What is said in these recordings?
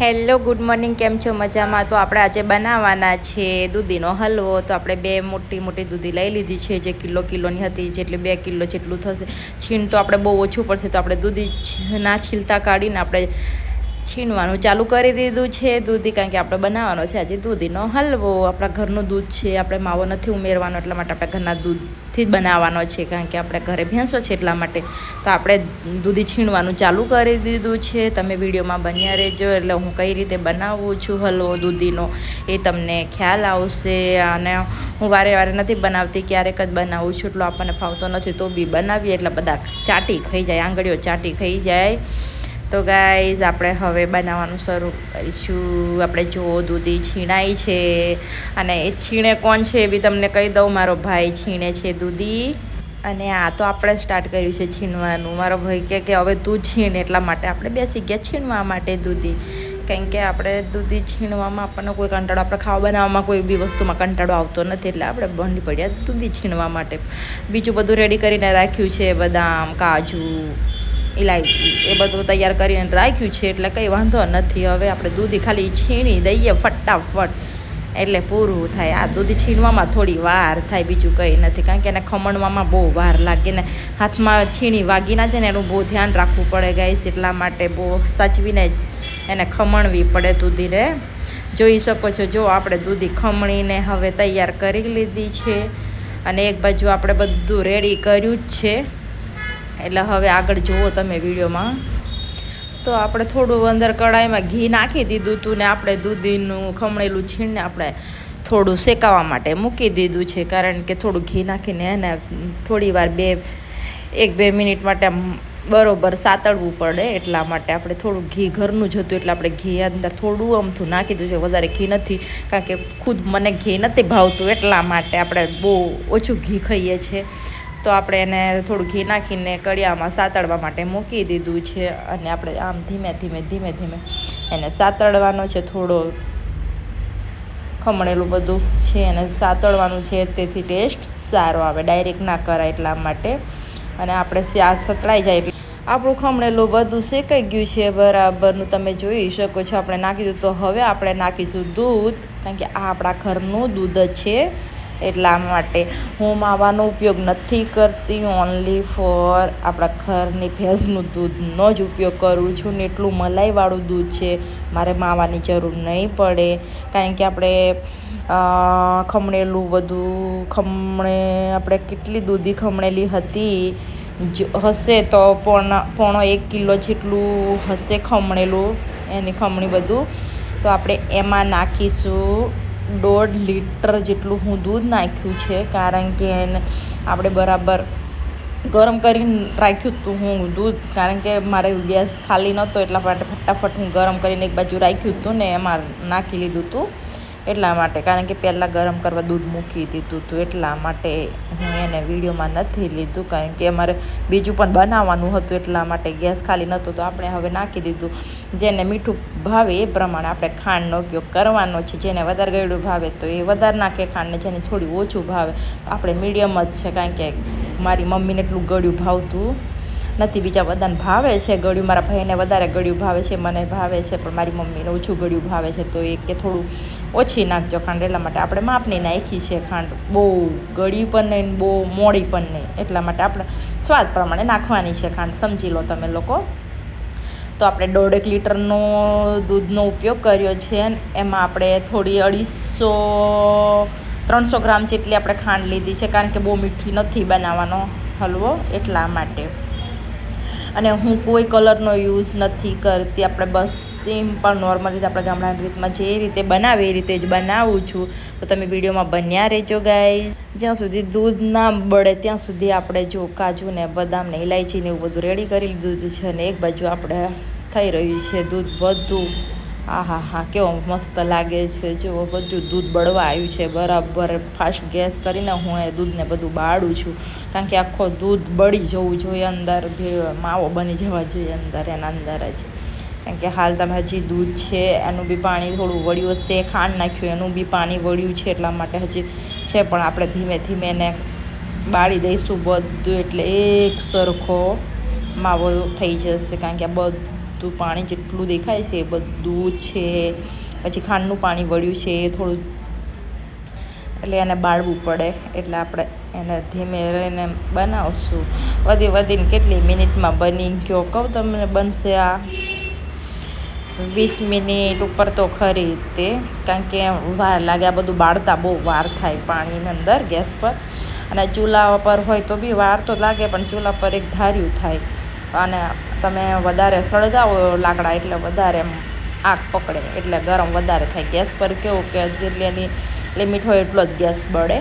Hello good morning, કેમ છો? મજામાં? તો આપણે આજે બનાવવાના છે દૂધીનો હલવો. તો આપણે બે મોટી મોટી દૂધી લઈ લીધી છે, જે કિલોની હતી, જેટલી 2 કિલો જેટલું થશે. છીણ તો આપણે બહુ ઓછું પડશે, તો આપણે દૂધી ના છીલતા કાઢીને આપણે છીણવાનું ચાલુ કરી દીધું છે દૂધી, કારણ કે આપણે બનાવવાનો છે આજે દૂધીનો હલવો. આપણા ઘરનું દૂધ છે, આપણે માવો નથી ઉમેરવાનો, એટલા માટે આપણે ઘરના દૂધથી જ બનાવવાનો છે, કારણ કે આપણે ઘરે ભેંસો છે એટલા માટે. તો આપણે દૂધી છીણવાનું ચાલુ કરી દીધું છે. તમે વિડીયોમાં બન્યા રહેજો, એટલે હું કઈ રીતે બનાવું છું હલવો દૂધીનો એ તમને ખ્યાલ આવશે. અને હું વારે વારે નથી બનાવતી, ક્યારેક જ બનાવું છું, એટલો આપણને ફાવતો નથી, તો બી બનાવીએ એટલે બધા ચાટી ખાઈ જાય, આંગળીઓ ચાટી ખાઈ જાય. તો ગાઈઝ આપણે હવે બનાવવાનું શરૂ કરીશું. આપણે જો દૂધી છીણાઈ છે, અને એ છીણે કોણ છે એ બી તમને કહી દઉં, મારો ભાઈ છીણે છે દૂધી. અને આ તો આપણે સ્ટાર્ટ કર્યું છે છીણવાનું. મારો ભાઈ કે હવે તું છીણ, એટલા માટે આપણે બેસી ગયા છીણવા માટે દૂધી. કારણ કે આપણે દૂધી છીણવામાં આપણને કોઈ કંટાળો, આપણે ખાવા બનાવવામાં કોઈ બી વસ્તુમાં કંટાળો આવતો નથી, એટલે આપણે બંધ પડ્યા દૂધી છીણવા માટે. બીજું બધું રેડી કરીને રાખ્યું છે, બદામ, કાજુ, ઇલાયચી એ બધું તૈયાર કરીને રાખ્યું છે, એટલે કંઈ વાંધો નથી. હવે આપણે દૂધી ખાલી છીણી દઈએ ફટાફટ, એટલે પૂરું થાય. આ દૂધી છીણવામાં થોડી વાર થાય, બીજું કંઈ નથી, કારણ કે એને ખમણવામાં બહુ વાર લાગે ને હાથમાં છીણી વાગી ના જાય ને, એનું બહુ ધ્યાન રાખવું પડે ગાઈસ. એટલા માટે બહુ સાચવીને એને ખમણવી પડે દૂધીને. જોઈ શકો છો, જો આપણે દૂધી ખમણીને હવે તૈયાર કરી લીધી છે, અને એક બાજુ આપણે બધું રેડી કર્યું જ છે. એટલે હવે આગળ જુઓ તમે વિડીયોમાં. તો આપણે થોડું અંદર કઢાઈમાં ઘી નાખી દીધું હતું, ને આપણે દૂધીનું ખમણેલું છીણને આપણે થોડું શેકાવા માટે મૂકી દીધું છે, કારણ કે થોડું ઘી નાખીને એને થોડી વાર 1-2 મિનિટ માટે બરોબર સાતળવું પડે. એટલા માટે આપણે થોડું ઘી ઘરનું જ હતું, એટલે આપણે ઘી અંદર થોડું અમથું નાખી દીધું છે, વધારે ઘી નથી, કારણ કે ખુદ મને ઘી નથી ભાવતું, એટલા માટે આપણે બહુ ઓછું ઘી ખાઈએ છીએ. તો આપણે એને થોડું ઘી નાખીને કડિયામાં સાતળવા માટે મૂકી દીધું છે, અને આપણે આમ ધીમે ધીમે એને સાતળવાનો છે. થોડો ખમણેલું બધું છે એને સાતળવાનું છે, તેથી ટેસ્ટ સારો આવે, ડાયરેક્ટ ના કરાય, એટલા માટે. અને આપણે આ સતળાઈ જાય એટલે આપણું ખમણેલું બધું શેકાઈ ગયું છે બરાબરનું, તમે જોઈ શકો છો. આપણે નાખી દીધું. તો હવે આપણે નાખીશું દૂધ, કારણ કે આ આપણા ઘરનું દૂધ છે, એટલા માટે હું માવાનો ઉપયોગ નથી કરતી, ઓનલી ફોર આપણા ઘરની ભેંસનું દૂધનો જ ઉપયોગ કરું છું, ને એટલું મલાઈવાળું દૂધ છે, મારે માવાની જરૂર નહીં પડે, કારણ કે આપણે ખમણેલું બધું આપણે કેટલી દૂધી ખમણેલી હતી, હશે તો પોણો 1 કિલો જેટલું હશે ખમણેલું, એની ખમણી બધું. તો આપણે એમાં નાખીશું 1.5 લીટર જેટલું હું દૂધ નાખ્યું છે, કારણ કે એને આપણે બરાબર ગરમ કરીને રાખ્યું હતું હું દૂધ, કારણ કે મારે ગેસ ખાલી નહોતો, એટલા માટે ફટાફટ હું ગરમ કરીને એક બાજુ રાખ્યું હતું ને એમાં નાખી લીધું હતું, એટલા માટે. કારણ કે પહેલાં ગરમ કરવા દૂધ મૂકી દીધું હતું, એટલા માટે હું એને વિડીયોમાં નથી લીધું, કારણ કે અમારે બીજું પણ બનાવવાનું હતું, એટલા માટે ગેસ ખાલી નહોતો. તો આપણે હવે નાખી દીધું. જેને મીઠું ભાવે એ પ્રમાણે આપણે ખાંડનો ઉપયોગ કરવાનો છે. જેને વધારે ગળ્યું ભાવે તો એ વધારે નાખે ખાંડને, જેને થોડી ઓછું ભાવે આપણે મીડિયમ જ છે, કારણ કે મારી મમ્મીને એટલું ગળ્યું ભાવતું નથી, બીજા બધાને ભાવે છે ગળ્યું, મારા ભાઈને વધારે ગળ્યું ભાવે છે, મને ભાવે છે, પણ મારી મમ્મીને ઓછું ગળ્યું ભાવે છે, તો એ કે થોડું ઓછી નાખજો ખાંડ, એટલા માટે આપણે માપની નાખી છે ખાંડ, બહુ ગળી પણ નહીં, બહુ મોડી પણ નહીં, એટલા માટે આપણે સ્વાદ પ્રમાણે નાખવાની છે ખાંડ, સમજી લો તમે લોકો. તો આપણે 1.5 લીટરનો દૂધનો ઉપયોગ કર્યો છે, એમાં આપણે થોડી 300 ગ્રામ જેટલી આપણે ખાંડ લીધી છે, કારણ કે બહુ મીઠી નથી બનાવવાનો હલવો, એટલા માટે. અને હું કોઈ કલરનો યુઝ નથી કરતી, આપણે બસ સિમ્પલ નોર્મલ રીતે આપણે ગામડાની રીતમાં જે રીતે બનાવે એ રીતે જ બનાવું છું. તો તમે વિડીયોમાં બન્યા રહેજો ગાઈઝ. જ્યાં સુધી દૂધ ના બળે ત્યાં સુધી આપણે જો કાજુ ને બદામ ને ઇલાયચી ને એવું બધું રેડી કરી લીધું છે, અને એક બાજુ આપણે થઈ રહ્યું છે દૂધ બધું. હા કેવો મસ્ત લાગે છે, જો બધું દૂધ બળવા આવ્યું છે બરાબર. ફાસ્ટ ગેસ કરીને હું એ દૂધને બધું બાળું છું, કારણ કે આખો દૂધ બળી જવું જોઈએ અંદર, માવો બની જવા જોઈએ અંદર, એના અંદર જ. કારણ કે હાલ તમે હજી દૂધ છે એનું બી પાણી થોડું વળ્યું હશે, ખાંડ નાખ્યું એનું બી પાણી વળ્યું છે, એટલા માટે હજી છે, પણ આપણે ધીમે ધીમે એને બાળી દઈશું બધું, એટલે એક સરખો માવો થઈ જશે, કારણ કે આ બધું બધું પાણી જેટલું દેખાય છે એ બધું છે. પછી ખાંડનું પાણી વળ્યું છે થોડું, એટલે એને બાળવું પડે. એટલે આપણે એને ધીમે રહીને બનાવશું. વધીને કેટલી મિનિટમાં બની ગયો કહું તમને, બનશે આ 20 મિનિટ ઉપર તો ખરી તે, કારણ કે વાર લાગે. આ બધું બાળતા બહુ વાર થાય પાણીની અંદર ગેસ પર, અને ચૂલા પર હોય તો બી વાર તો લાગે, પણ ચૂલા પર એક ધાર્યું થાય. અને તમે વધારે સળગાવો લાકડા એટલે વધારે આગ પકડે, એટલે ગરમ વધારે થાય. ગેસ પર કેવું કે જેટલી એની લિમિટ હોય એટલો જ ગેસ બળે,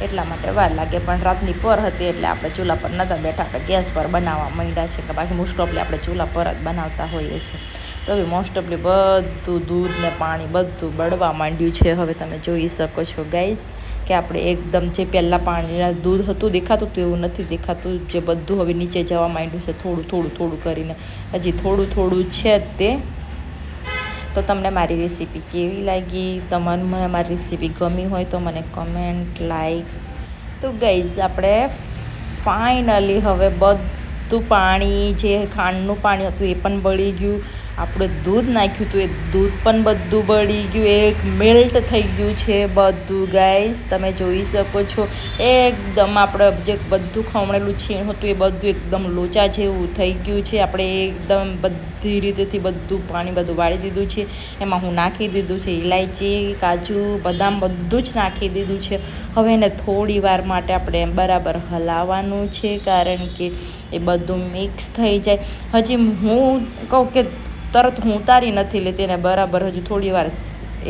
એટલા માટે વાર લાગે. પણ રાતની પર હતી એટલે આપણે ચૂલા પર નહોતા બેઠા, આપણે ગેસ પર બનાવવા માંડ્યા છે. કે બાકી મોસ્ટ ઓફલી આપણે ચૂલા પર જ બનાવતા હોઈએ છીએ. તો બી મોસ્ટ ઓફલી બધું દૂધ ને પાણી બધું બળવા માંડ્યું છે. હવે તમે જોઈ શકો છો ગાઈઝ કે આપણે એકદમ જે પહેલાં પાણીના દૂધ હતું દેખાતું હતું એવું નથી દેખાતું. જે બધું હવે નીચે જવા માંડ્યું છે થોડું કરીને, હજી થોડું છે જ તે. તો તમને મારી રેસીપી કેવી લાગી? તમારે મને મારી રેસીપી ગમી હોય તો મને કમેન્ટ, લાઈક. તો ગાઈઝ આપણે ફાઇનલી હવે બધું પાણી, જે ખાંડનું પાણી હતું એ પણ બળી ગયું. આપણે દૂધ નાખ્યું હતું એ દૂધ પણ બધું બળી ગયું, એક મેલ્ટ થઈ ગયું છે બધું ગાઈઝ. તમે જોઈ શકો છો એકદમ આપણે જે બધું ખમણેલું છીણ હતું એ બધું એકદમ લોચા જેવું થઈ ગયું છે. આપણે એકદમ બધી રીતેથી બધું પાણી બધું વાળી દીધું છે. એમાં હું નાખી દીધું છે ઇલાયચી, કાજુ, બદામ બધું જ નાખી દીધું છે. હવે એને થોડી વાર માટે આપણે બરાબર હલાવવાનું છે, કારણ કે એ બધું મિક્સ થઈ જાય. હજી હું કહું કે તરત હું ઉતારી નથી લેતી, એને બરાબર હજુ થોડી વાર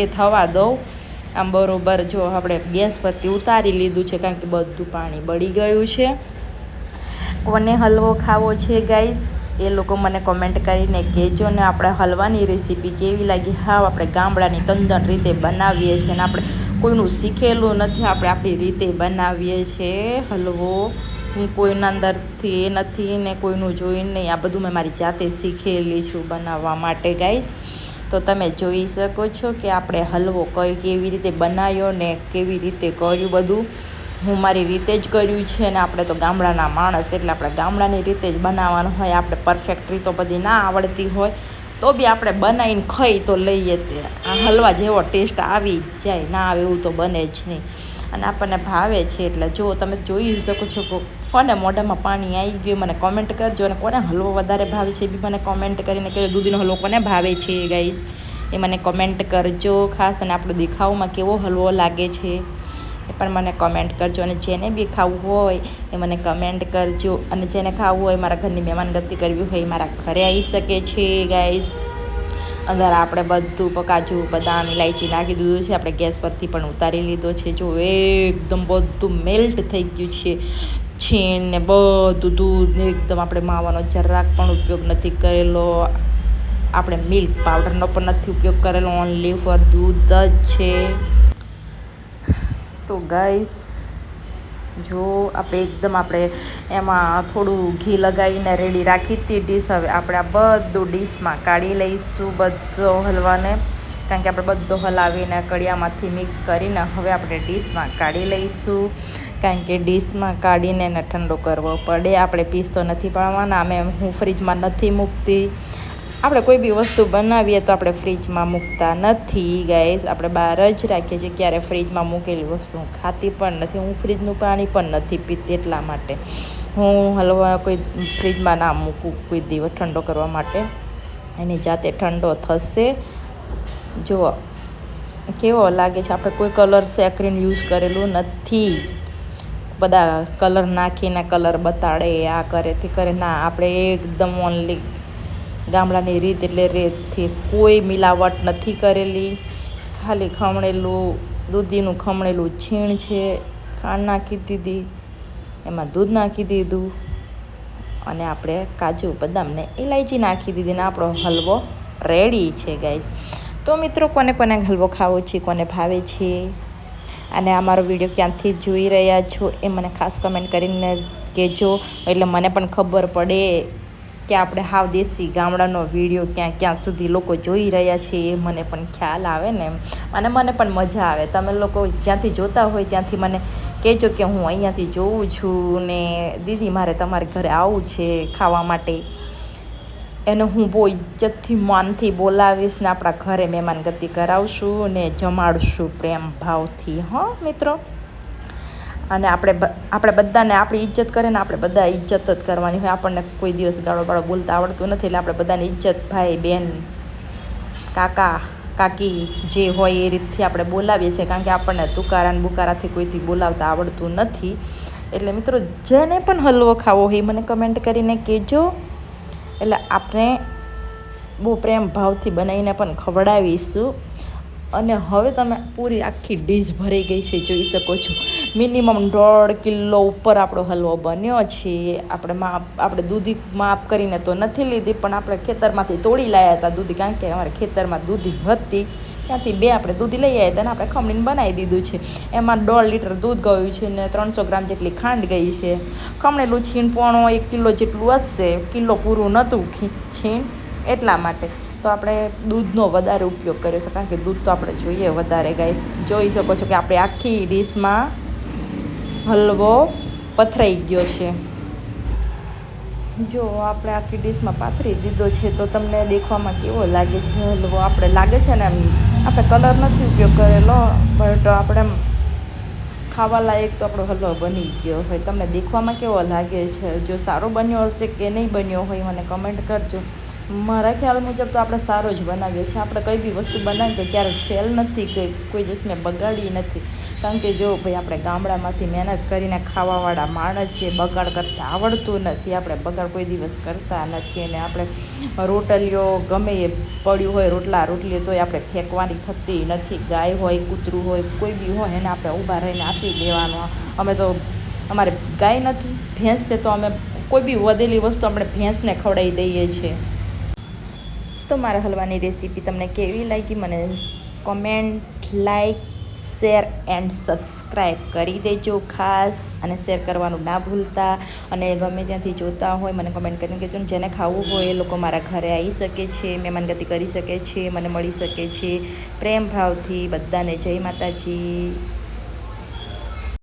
એ થવા દઉં. આમ બરાબર જો આપણે ગેસ પરથી ઉતારી લીધું છે, કારણ કે બધું પાણી બળી ગયું છે. કોને હલવો ખાવો છે ગાઈઝ એ લોકો મને કોમેન્ટ કરીને કહેજો ને. આપણે હલવાની રેસીપી કેવી લાગી? હા, આપણે ગામડાની તંદન રીતે બનાવીએ છીએ, અને આપણે કોઈનું શીખેલું નથી, આપણે આપણી રીતે બનાવીએ છીએ હલવો. હું કોઈના અંદરથી એ નથી ને કોઈનું જોઈને નહીં, આ બધું મેં મારી જાતે શીખેલી છું બનાવવા માટે ગાઈઝ. તો તમે જોઈ શકો છો કે આપણે હલવો કેવી રીતે બનાવ્યો ને કેવી રીતે કર્યું બધું. હું મારી રીતે જ કર્યું છે, ને આપણે તો ગામડાના માણસ એટલે આપણે ગામડાની રીતે જ બનાવવાનું હોય. આપણે પરફેક્ટ રીતો બધી ના આવડતી હોય તો બી આપણે બનાવીને ખાઈ તો લઈએ. તે આ હલવા જેવો ટેસ્ટ આવી જ જાય, ના આવે એવું તો બને જ નહીં. અને આપણને ભાવે છે, એટલે જો તમે જોઈ શકો છો કોને મોઢામાં પાણી આવી ગયું મને કોમેન્ટ કરજો. અને કોને હલવો વધારે ભાવે છે એ બી મને કોમેન્ટ કરીને કહેજો. દૂધીનો હલવો કોને ભાવે છે ગાઈસ એ મને કોમેન્ટ કરજો ખાસ. અને આપણો દેખાવમાં કેવો હલવો લાગે છે એ પણ મને કોમેન્ટ કરજો. અને જેને બી ખાવું હોય એ મને કમેન્ટ કરજો. અને જેને ખાવું હોય, મારા ઘરની મહેમાનગતિ કરવી હોય, મારા ઘરે આવી શકે છે ગાઈઝ. અંદર આપણે બધું કાજુ, બદામ, ઇલાયચી નાખી દીધું છે. આપણે ગેસ પરથી પણ ઉતારી લીધો છે. જો એકદમ બધું મેલ્ટ થઈ ગયું છે, છીણ ને બધું દૂધ ને એકદમ. આપણે માવાનો જરાક પણ ઉપયોગ નથી કરેલો, આપણે મિલ્ક પાવડરનો પણ નથી ઉપયોગ કરેલો, ઓનલી ફોર દૂધ જ છે. તો ગાઈસ જો આપણે એકદમ આપણે એમાં થોડું ઘી લગાવીને રેડી રાખી હતી ડીશ. હવે આપણે આ બધું ડીશમાં કાઢી લઈશું બધો હલવાને, કારણ કે આપણે બધો હલાવીને કડિયામાંથી મિક્સ કરીને હવે આપણે ડીશમાં કાઢી લઈશું. કારણ કે ડીશમાં કાઢીને એને ઠંડો કરવો પડે. આપણે પીસ તો નથી પાડવાના, હું ફ્રીજમાં નથી મૂકતી. આપણે કોઈ બી વસ્તુ બનાવીએ તો આપણે ફ્રીજમાં મૂકતા નથી ગાઈસ, આપણે બહાર જ રાખીએ છીએ. ક્યારે ફ્રીજમાં મૂકેલી વસ્તુ હું ખાતી પણ નથી. હું ફ્રીજનું પાણી પણ નથી પીતી, એટલા માટે હું હલવા કોઈ ફ્રીજમાં ના મૂકું કોઈ દિવસ ઠંડો કરવા માટે. એની જાતે ઠંડો થશે. જુઓ કેવો લાગે છે. આપણે કોઈ કલર સેકરીન યુઝ કરેલું નથી. બધા કલર નાખીને કલર બતાડે, આ કરે તે કરે, ના. આપણે એકદમ ઓનલી ગામડાની રીત, એટલે રેતથી કોઈ મિલાવટ નથી કરેલી. ખાલી ખમણેલું દૂધીનું ખમણેલું છીણ છે, ખાંડ નાખી દીધી, એમાં દૂધ નાખી દીધું, અને આપણે કાજુ, બદામ ને ઇલાયચી નાખી દીધી, ને આપણો હલવો રેડી છે ગાઈસ. તો મિત્રો કોને કોને હલવો ખાવો છે, કોને ભાવે છે, અને અમારો વિડીયો ક્યાંથી જોઈ રહ્યા છો એ મને ખાસ કમેન્ટ કરીને કહેજો, એટલે મને પણ ખબર પડે કે આપણે હાવ દેશી ગામડાનો વિડીયો ક્યાં સુધી લોકો જોઈ રહ્યા છે એ મને પણ ખ્યાલ આવે ને, અને મને પણ મજા આવે. તમે લોકો જ્યાંથી જોતા હોય ત્યાંથી મને કહેજો કે હું અહીંયાથી જોઉં છું ને દીદી મારે તમારે ઘરે આવવું છે ખાવા માટે. એને હું બહુ ઇજ્જતથી માનથી બોલાવીશ ને આપણા ઘરે મહેમાનગતિ કરાવશું ને જમાડશું પ્રેમ ભાવથી, હં મિત્રો. અને આપણે બધાને આપણી ઇજ્જત કરે ને આપણે બધા ઇજ્જત જ કરવાની હોય. આપણને કોઈ દિવસ ગાળો બાળો બોલતા આવડતું નથી, એટલે આપણે બધાની ઇજ્જત ભાઈ બેન કાકા કાકી જે હોય એ રીતથી આપણે બોલાવીએ છીએ, કારણ કે આપણને તુકારા ને બુકારાથી કોઈથી બોલાવતા આવડતું નથી. એટલે મિત્રો, જેને પણ હલવો ખાવો હોય મને કમેન્ટ કરીને કહેજો, એટલે આપણે બહુ પ્રેમ ભાવથી બનાવીને પણ ખવડાવીશું. અને હવે તમે પૂરી આખી ડીશ ભરાઈ ગઈ છે, જોઈ શકો છો. મિનિમમ 1.5 કિલો ઉપર આપણો હલવો બન્યો છે. આપણે દૂધી માપ કરીને તો નથી લીધી, પણ આપણે ખેતરમાંથી તોડી લાવ્યા હતા દૂધી, કારણ કે અમારે ખેતરમાં દૂધી હતી, ત્યાંથી 2 આપણે દૂધી લઈ આવ્યા હતા અને આપણે ખમણીને બનાવી દીધું છે. એમાં 1.5 લીટર દૂધ ગયું છે ને 300 ગ્રામ જેટલી ખાંડ ગઈ છે. ખમણેલું છીણ પોણો 1 કિલો જેટલું હશે, કિલો પૂરું નહોતું છીણ, એટલા માટે તો આપણે દૂધનો વધારે ઉપયોગ કર્યો છે, કારણ કે દૂધ તો આપણે જોઈએ વધારે. ગાઈસ જોઈ શકો છો કે આપણે આખી ડીશમાં હલવો પથરાઈ ગયો છે. જો આપણે આખી ડીશમાં પાથરી દીધો છે, તો તમને દેખવામાં કેવો લાગે છે હલવો? આપણે લાગે છે ને આપણે કલર નથી ઉપયોગ કરેલો, બટ આપણે ખાવા લાયક તો આપણો હલવો બની ગયો હોય. તમને દેખવામાં કેવો લાગે છે? જો સારો બન્યો હશે કે નહીં બન્યો હોય મને કમેન્ટ કરજો. મારા ખ્યાલ મુજબ તો આપણે સારો જ બનાવીએ છીએ. આપણે કંઈ બી વસ્તુ બનાવીએ તો ક્યારેક ફેલ નથી, કોઈ દિવસ મેં બગાડી નથી, કારણ કે જો ભાઈ આપણે ગામડામાંથી મહેનત કરીને ખાવાવાળા માણસ છીએ, બગાડ કરતાં આવડતું નથી. આપણે બગાડ કોઈ દિવસ કરતા નથી. અને આપણે રોટલીઓ ગમે એ પડ્યું હોય, રોટલીઓ તોય આપણે ફેંકવાની થતી નથી. ગાય હોય, કૂતરું હોય, કોઈ બી હોય એને આપણે ઊભા રહીને આપી દેવાનો. અમે તો, અમારે ગાય નથી, ભેંસ છે, તો અમે કોઈ બી વધેલી વસ્તુ આપણે ભેંસને ખવડાવી દઈએ છીએ. તો મારા હલવાની રેસીપી તમને કેવી લાગી મને comment, like, share and subscribe કરી દેજો ખાસ, અને શેર કરવાનું ના ભૂલતા. અને ગમે ત્યાંથી જોતા હોય મને કમેન્ટ કરીને કહેજો. જેને ખાવું હોય એ લોકો મારા ઘરે આવી શકે છે, મહેમાનગતિ કરી શકે છે, મને મળી શકે છે પ્રેમ ભાવથી. બધાને જય માતાજી.